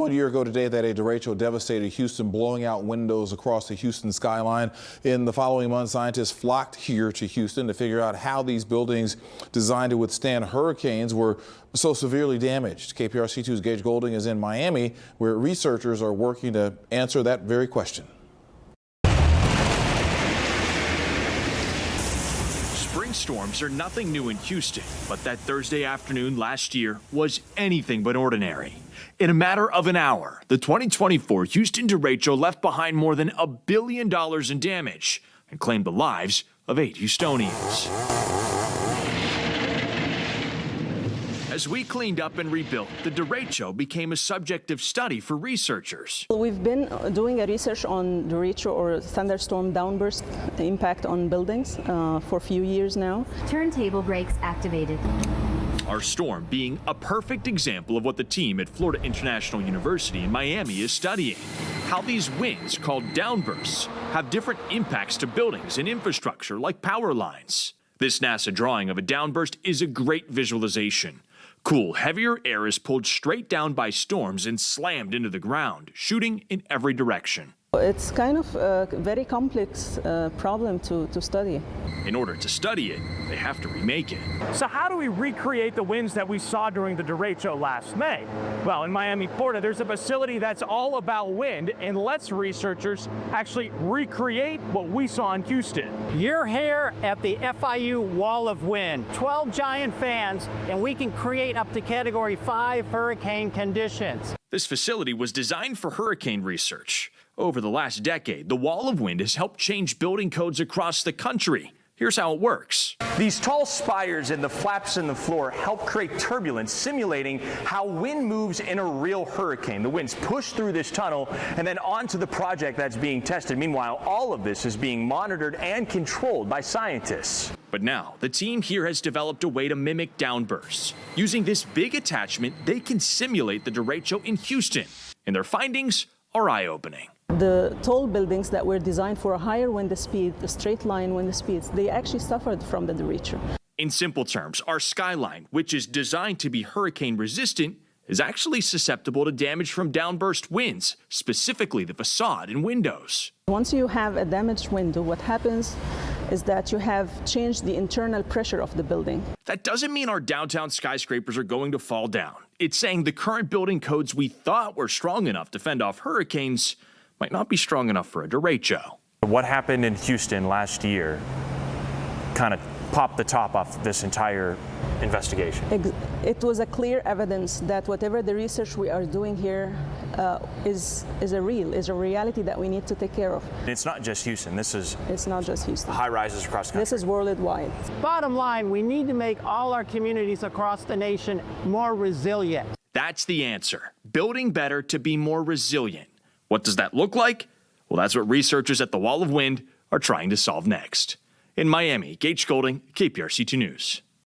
1 year ago today that a derecho devastated Houston, blowing out windows across the Houston skyline. In the following months, scientists flocked here to Houston to figure out how these buildings designed to withstand hurricanes were so severely damaged. KPRC2's Gage Golding is in Miami, where researchers are working to answer that very question. Spring storms are nothing new in Houston, but that Thursday afternoon last year was anything but ordinary. In a matter of an hour, the 2024 Houston derecho left behind more than $1 billion in damage and claimed the lives of 8 Houstonians. As we cleaned up and rebuilt, the derecho became a subject of study for researchers. We've been doing a research on derecho or thunderstorm downburst impact on buildings for a few years now. Turntable brakes activated. Our storm being a perfect example of what the team at Florida International University in Miami is studying. How these winds, called downbursts, have different impacts to buildings and infrastructure like power lines. This NASA drawing of a downburst is a great visualization. Cool, heavier air is pulled straight down by storms and slammed into the ground, shooting in every direction. It's kind of a very complex problem to study. In order to study it, they have to remake it. So how do we recreate the winds that we saw during the derecho last May? Well, in Miami, Florida, there's a facility that's all about wind and lets researchers actually recreate what we saw in Houston. You're here at the FIU Wall of Wind, 12 giant fans, and we can create up to Category 5 hurricane conditions. This facility was designed for hurricane research. Over the last decade, the Wall of Wind has helped change building codes across the country. Here's how it works. These tall spires and the flaps in the floor help create turbulence, simulating how wind moves in a real hurricane. The winds push through this tunnel and then onto the project that's being tested. Meanwhile, all of this is being monitored and controlled by scientists. But now, the team here has developed a way to mimic downbursts. Using this big attachment, they can simulate the derecho in Houston. And their findings are eye-opening. The tall buildings that were designed for a higher wind speed, the straight line wind speeds, they actually suffered from the derecho. In simple terms, our skyline, which is designed to be hurricane resistant, is actually susceptible to damage from downburst winds, specifically the facade and windows. Once you have a damaged window, what happens is that you have changed the internal pressure of the building. That doesn't mean our downtown skyscrapers are going to fall down. It's saying the current building codes we thought were strong enough to fend off hurricanes might not be strong enough for a derecho. What happened in Houston last year kind of popped the top off this entire investigation. It was a clear evidence that whatever the research we are doing here is a reality that we need to take care of. It's not just Houston. It's not just Houston. High rises across the country. This is worldwide. Bottom line, we need to make all our communities across the nation more resilient. That's the answer. Building better to be more resilient. What does that look like? Well, that's what researchers at the Wall of Wind are trying to solve next. In Miami, Gage Golding, KPRC2 News.